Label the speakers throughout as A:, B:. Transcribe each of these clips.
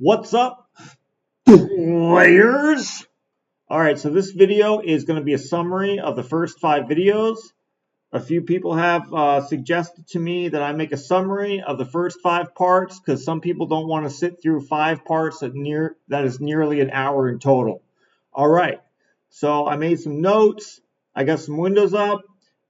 A: What's up, players? Alright, so this video is going to be a summary of the first 5 videos. A few people have suggested to me that I make a summary of the first 5 parts because some people don't want to sit through 5 parts that is nearly an hour in total. Alright, so I made some notes, I got some windows up,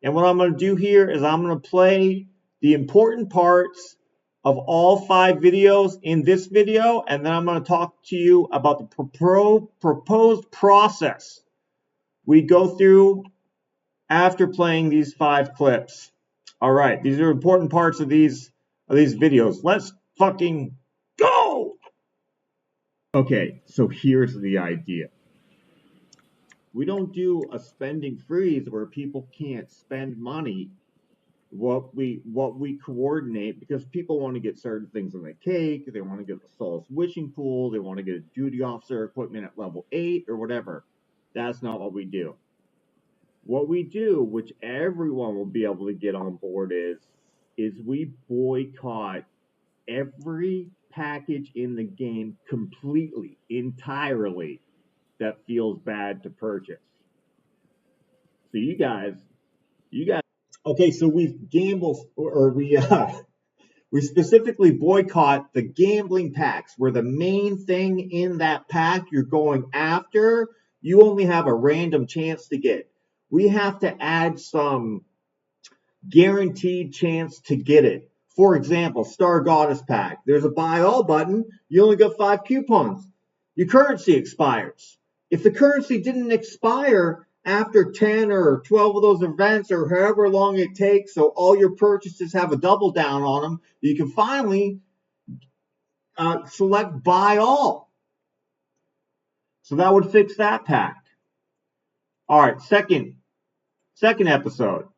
A: and what I'm going to do here is I'm going to play the important parts of all 5 videos in this video, and then I'm going to talk to you about the proposed process we go through after playing these 5 clips. All right, these are important parts of these videos. Let's fucking go! Okay, so here's the idea. We don't do a spending freeze where people can't spend money. What we coordinate, because people want to get certain things on the cake, they want to get the Solace wishing pool, they want to get a duty officer equipment at level 8 or whatever. That's not what we do. What we do, which everyone will be able to get on board, is we boycott every package in the game completely, entirely, that feels bad to purchase. So you guys. Okay, so we specifically boycott the gambling packs, where the main thing in that pack you're going after, you only have a random chance to get. We have to add some guaranteed chance to get it. For example, Star Goddess pack. There's a buy all button. You only got 5 coupons. Your currency expires. If the currency didn't expire after 10 or 12 of those events, or however long it takes, so all your purchases have a double down on them, you can finally select buy all. So that would fix that pack. All right, second episode.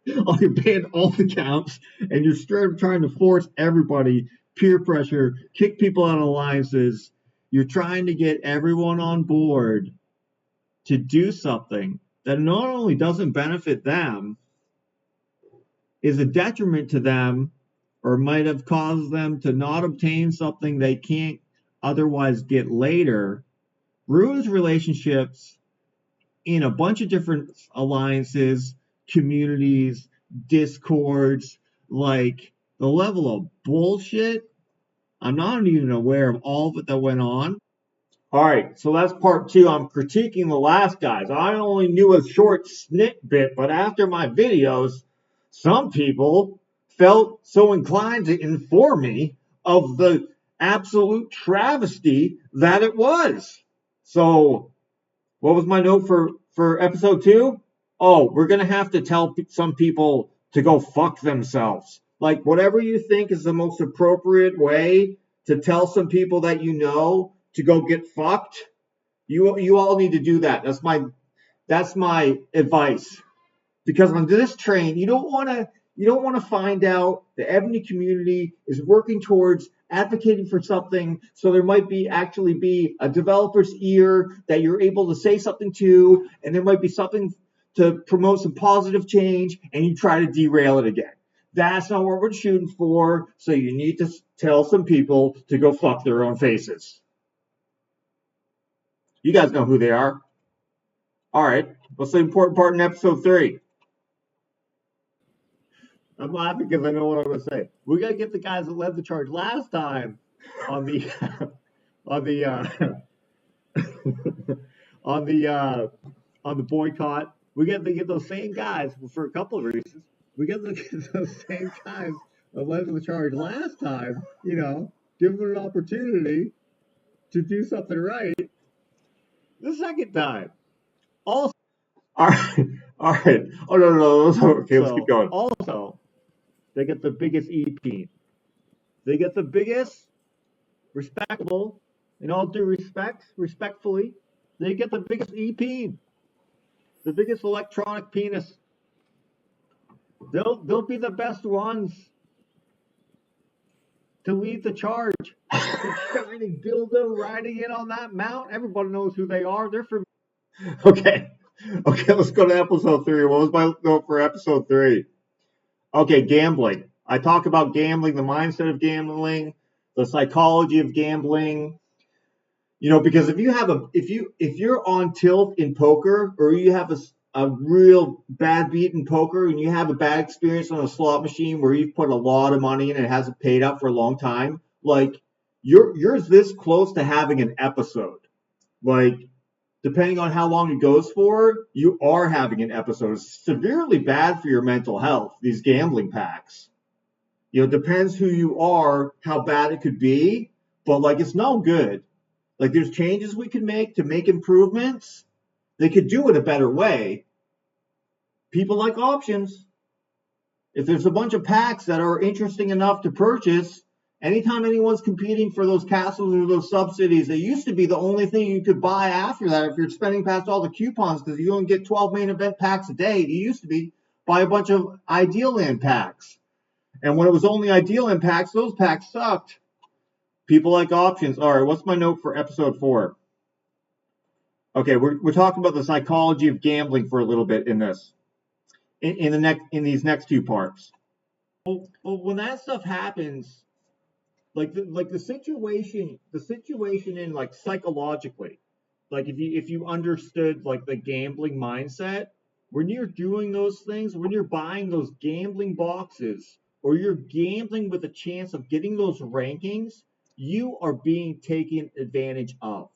A: You banned all the accounts, and you're straight up trying to force everybody, peer pressure, kick people out of alliances. You're trying to get everyone on board to do something that not only doesn't benefit them, is a detriment to them, or might have caused them to not obtain something they can't otherwise get later, ruins relationships in a bunch of different alliances, communities, discords. Like, the level of bullshit, I'm not even aware of all of it that went on. All right, so that's part 2. I'm critiquing the last guys. I only knew a short snippet, but after my videos, some people felt so inclined to inform me of the absolute travesty that it was. So, what was my note for episode 2? Oh, we're going to have to tell some people to go fuck themselves. Like, whatever you think is the most appropriate way to tell some people that you know to go get fucked, you all need to do that. That's my advice. Because on this train, you don't want to find out the Evony community is working towards advocating for something, so there might actually be a developer's ear that you're able to say something to, and there might be something to promote some positive change, and you try to derail it again. That's not what we're shooting for, so you need to tell some people to go fuck their own faces. You guys know who they are. All right, what's the important part in episode 3? I'm laughing because I know what I'm going to say. We got to get the guys that led the charge last time on the on the boycott. We got to get those same guys for a couple of reasons. We got to get those same guys that led the charge last time. Give them an opportunity to do something right the second time. Also, all right. Oh no. Okay, let's keep going. Also, they get the biggest EP. They get the biggest, respectable, in all due respect, respectfully, they get the biggest EP. The biggest electronic penis. They'll be the best ones to lead the charge. The shining dildo riding in on that mount. Everybody knows who they are. They're from. Okay, let's go to episode 3. What was my note for episode 3? Okay, gambling. I talk about gambling, the mindset of gambling, the psychology of gambling. Because if you're on tilt in poker, or you have a real bad beat in poker, and you have a bad experience on a slot machine where you've put a lot of money in and it hasn't paid up for a long time, like you're this close to having an episode. Like, depending on how long it goes for, you are having an episode. It's severely bad for your mental health, these gambling packs. Depends who you are, how bad it could be, but like it's no good. Like, there's changes we can make to make improvements. They could do it a better way. People like options. If there's a bunch of packs that are interesting enough to purchase, anytime anyone's competing for those castles or those subsidies, they used to be the only thing you could buy after that if you're spending past all the coupons, because you only get 12 main event packs a day. You used to be buy a bunch of Ideal Land packs. And when it was only Ideal Land packs, those packs sucked. People like options. All right, what's my note for episode 4? Okay, we're talking about the psychology of gambling for a little bit in this, in these next 2 parts. Well, when that stuff happens, like the situation in, like, psychologically, like if you understood, like, the gambling mindset, when you're doing those things, when you're buying those gambling boxes, or you're gambling with a chance of getting those rankings, you are being taken advantage of.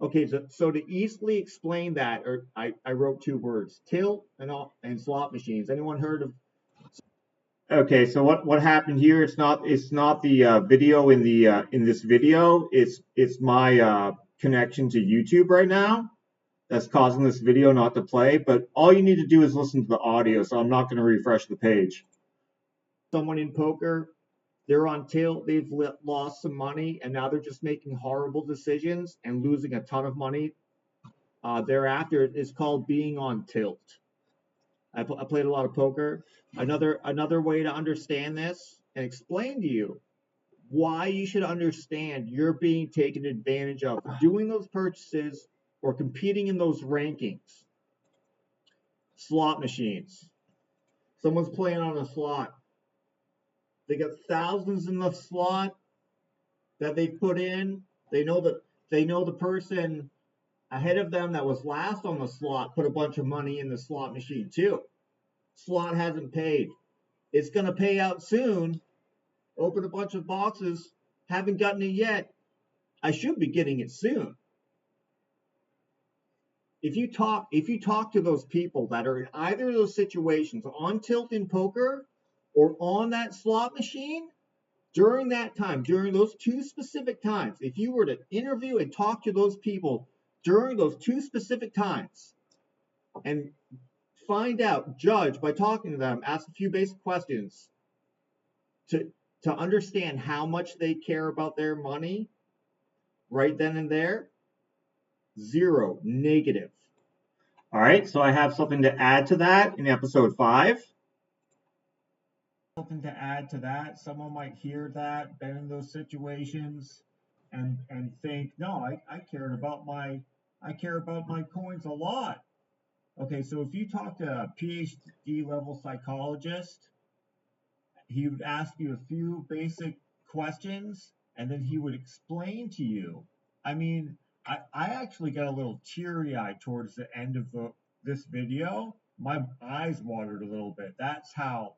A: Okay, so to easily explain that, or I wrote 2 words: tilt and slot machines. Anyone heard of? Okay, so what happened here? It's not the video in this video. It's my connection to YouTube right now that's causing this video not to play. But all you need to do is listen to the audio. So I'm not going to refresh the page. Someone in poker, they're on tilt, they've lost some money, and now they're just making horrible decisions and losing a ton of money. Thereafter, it's called being on tilt. I played a lot of poker. Another way to understand this and explain to you why you should understand you're being taken advantage of doing those purchases or competing in those rankings. Slot machines. Someone's playing on a slot. They got thousands in the slot that they put in. They know the person ahead of them that was last on the slot put a bunch of money in the slot machine too. Slot hasn't paid. It's going to pay out soon. Open a bunch of boxes. Haven't gotten it yet. I should be getting it soon. If you talk to those people that are in either of those situations, on tilt in poker or on that slot machine, during that time, during those 2 specific times, if you were to interview and talk to those people during those 2 specific times and find out, judge by talking to them, ask a few basic questions to understand how much they care about their money right then and there, 0, negative. All right, so I have something to add to that in episode 5. Something to add to that. Someone might hear that, been in those situations, and think, no, I care about my coins a lot. Okay, so if you talk to a PhD level psychologist, he would ask you a few basic questions, and then he would explain to you. I mean, I actually got a little teary-eyed towards the end of this video. My eyes watered a little bit. That's how,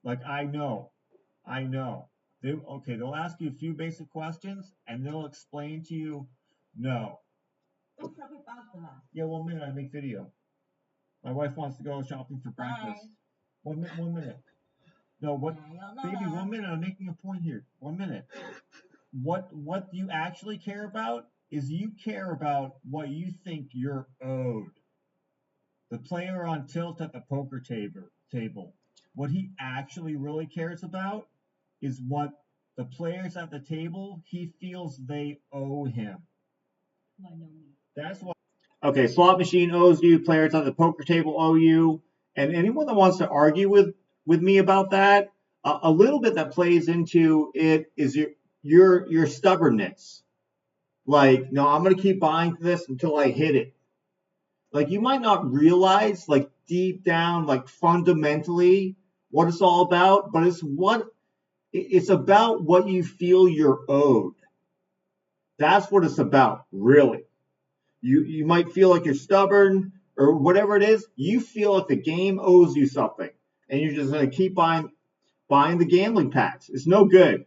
A: like, I know. They'll ask you a few basic questions, and they'll explain to you, no. Yeah, 1 minute, I make video. My wife wants to go shopping for breakfast. 1 minute. No, what, baby, 1 minute, I'm making a point here. 1 minute. What you actually care about is you care about what you think you're owed. The player on tilt at the poker table, what he actually really cares about is what the players at the table, he feels they owe him. That's why. Okay, slot machine owes you, players at the poker table owe you, and anyone that wants to argue with me about that, a little bit that plays into it is your stubbornness. Like, no, I'm going to keep buying this until I hit it. Like, you might not realize, like, deep down, like, fundamentally, what it's all about, but it's about what you feel you're owed. That's what it's about, really. You might feel like you're stubborn or whatever it is. You feel like the game owes you something, and you're just going to keep buying the gambling packs. It's no good.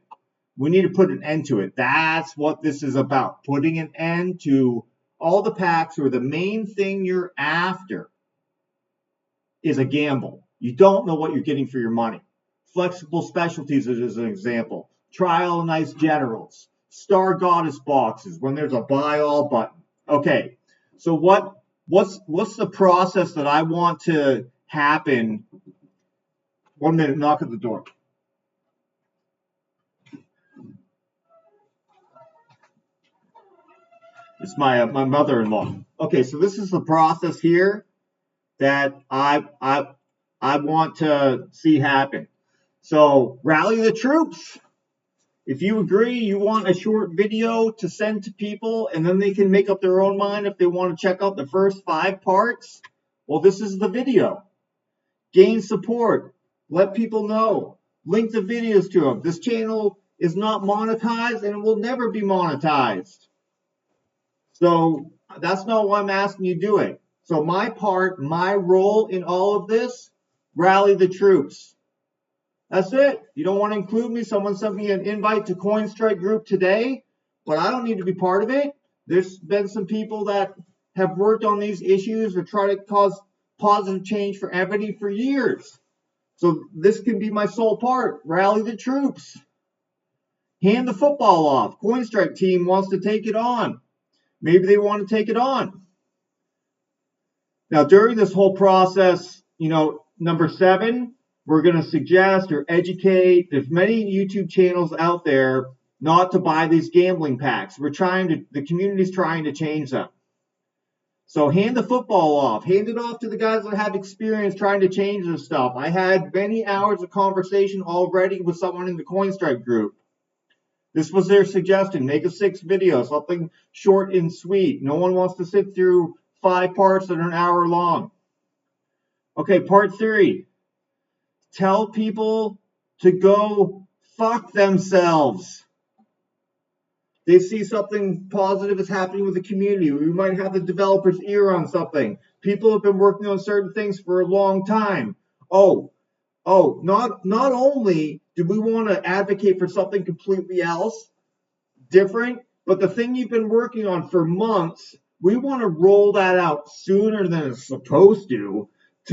A: We need to put an end to it. That's what this is about, putting an end to all the packs where the main thing you're after is a gamble. You don't know what you're getting for your money. Flexible specialties is an example. Trial and Ice Generals. Star Goddess boxes when there's a buy all button. Okay, so what's the process that I want to happen? 1 minute, knock at the door. It's my mother-in-law. Okay, so this is the process here that I want to see happen. So rally the troops. If you agree, you want a short video to send to people, and then they can make up their own mind if they want to check out the first 5 parts. Well, this is the video. Gain support. Let people know. Link the videos to them. This channel is not monetized, and it will never be monetized. So that's not what I'm asking you to do it. So my part, my role in all of this, rally the troops. That's it. You don't want to include me. Someone sent me an invite to CoinStrike group today, but I don't need to be part of it. There's been some people that have worked on these issues or try to cause positive change for Evony for years. So this can be my sole part. Rally the troops. Hand the football off. CoinStrike team wants to take it on. Maybe they want to take it on. Now, during this whole process, number 7, we're going to suggest or educate. There's many YouTube channels out there not to buy these gambling packs. The community's trying to change them. So hand the football off. Hand it off to the guys that have experience trying to change this stuff. I had many hours of conversation already with someone in the CoinStrike group. This was their suggestion. Make a 6 video, something short and sweet. No one wants to sit through 5 parts that are an hour long. Okay, part 3. Tell people to go fuck themselves. They see something positive is happening with the community. We might have the developer's ear on something. People have been working on certain things for a long time. Not only do we want to advocate for something completely else, different, but the thing you've been working on for months, we want to roll that out sooner than it's supposed to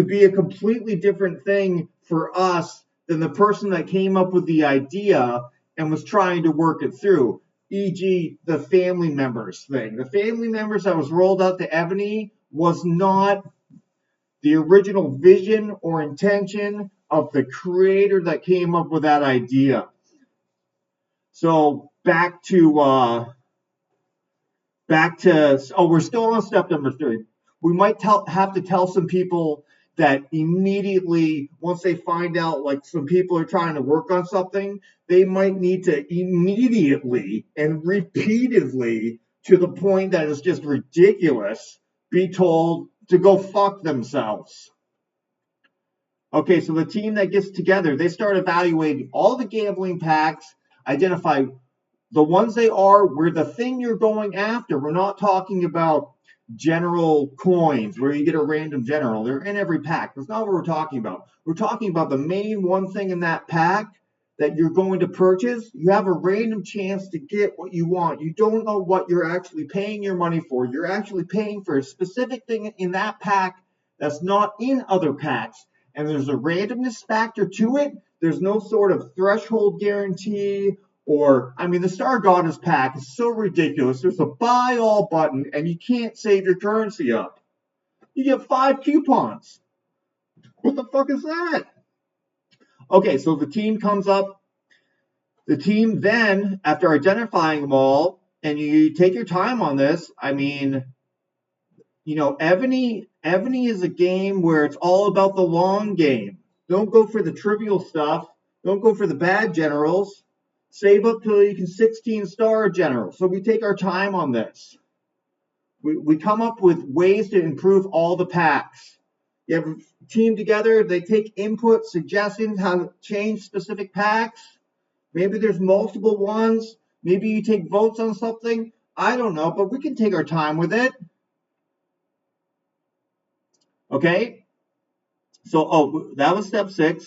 A: be a completely different thing for us than the person that came up with the idea and was trying to work it through, e.g. the family members thing. The family members that was rolled out to Evony was not the original vision or intention of the creator that came up with that idea. So back to we're still on step number 3. We might have to tell some people that immediately, once they find out like some people are trying to work on something, they might need to immediately and repeatedly, to the point that it's just ridiculous, be told to go fuck themselves. Okay, so the team that gets together, they start evaluating all the gambling packs, identify the ones they are, where the thing you're going after. We're not talking about general coins where you get a random general. They're in every pack. That's not what we're talking about. We're talking about the main one thing in that pack that you're going to purchase. You have a random chance to get what you want. You don't know what you're actually paying your money for. You're actually paying for a specific thing in that pack that's not in other packs. And there's a randomness factor to it. There's no sort of threshold guarantee. The Star Goddess pack is so ridiculous. There's a buy all button, and you can't save your currency up. You get 5 coupons. What the fuck is that? Okay, so the team comes up. The team then, after identifying them all, and you take your time on this, Evony is a game where it's all about the long game. Don't go for the trivial stuff. Don't go for the bad generals. Save up till you can 16-star general. So we take our time on this. We come up with ways to improve all the packs. You have a team together. They take input, suggestions, how to change specific packs. Maybe there's multiple ones. Maybe you take votes on something. I don't know, but we can take our time with it. Okay? So, that was step 6.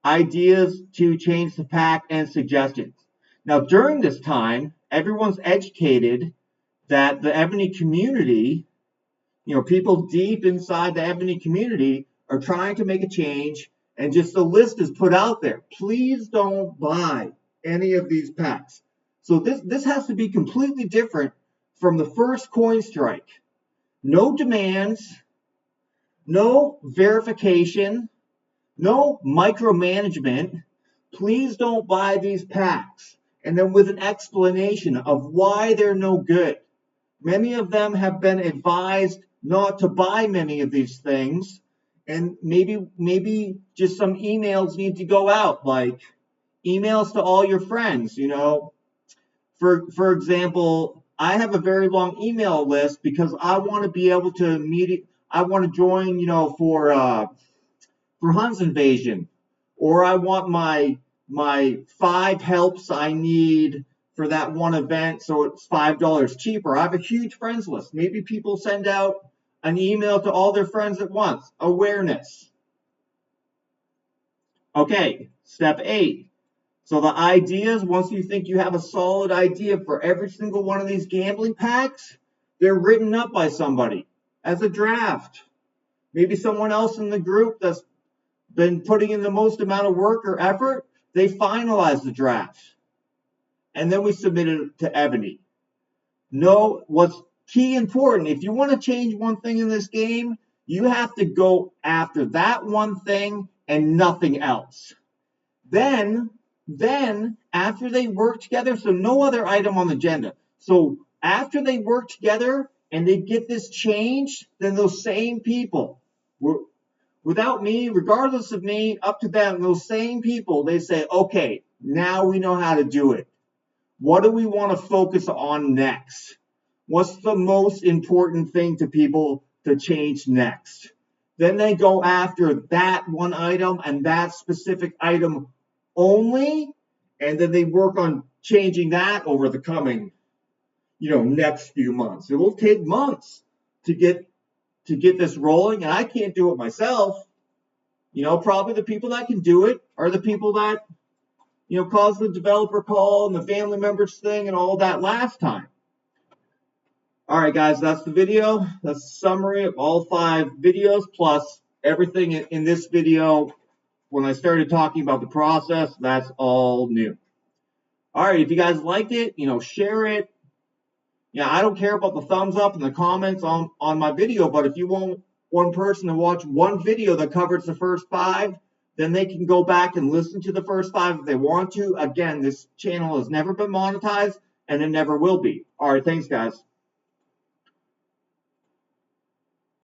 A: Ideas to change the pack and suggestions. Now, during this time, everyone's educated that the Evony community, people deep inside the Evony community are trying to make a change, and just a list is put out there. Please don't buy any of these packs. So this has to be completely different from the first coin strike. No demands, no verification, no micromanagement. Please don't buy these packs. And then with an explanation of why they're no good. Many of them have been advised not to buy many of these things. And maybe just some emails need to go out, like emails to all your friends, For example, I have a very long email list because I want to be able to I want to join, for Huns Invasion, or I want my 5 helps I need for that one event, so it's $5 cheaper. I have a huge friends list. Maybe people send out an email to all their friends at once. Awareness. Okay, step 8. So the ideas, once you think you have a solid idea for every single one of these gambling packs, they're written up by somebody as a draft. Maybe someone else in the group that's been putting in the most amount of work or effort, they finalize the draft. And then we submit it to Evony. What's key important, if you want to change one thing in this game, you have to go after that one thing and nothing else. Then after they work together, so no other item on the agenda. So after they work together and they get this changed, then those same people, without me, regardless of me, up to them, those same people, they say, okay, now we know how to do it. What do we want to focus on next? What's the most important thing to people to change next? Then they go after that one item and that specific item only, and then they work on changing that over the coming, next few months. It will take months to get this rolling, and I can't do it myself. Probably the people that can do it are the people that, caused the developer call and the family members thing and all that last time. All right, guys, that's the video. That's a summary of all 5 videos, plus everything in this video. When I started talking about the process, that's all new. All right, if you guys liked it, share it. I don't care about the thumbs up and the comments on my video, but if you want one person to watch one video that covers the first 5, then they can go back and listen to the first 5 if they want to. Again, this channel has never been monetized, and it never will be. All right, thanks, guys.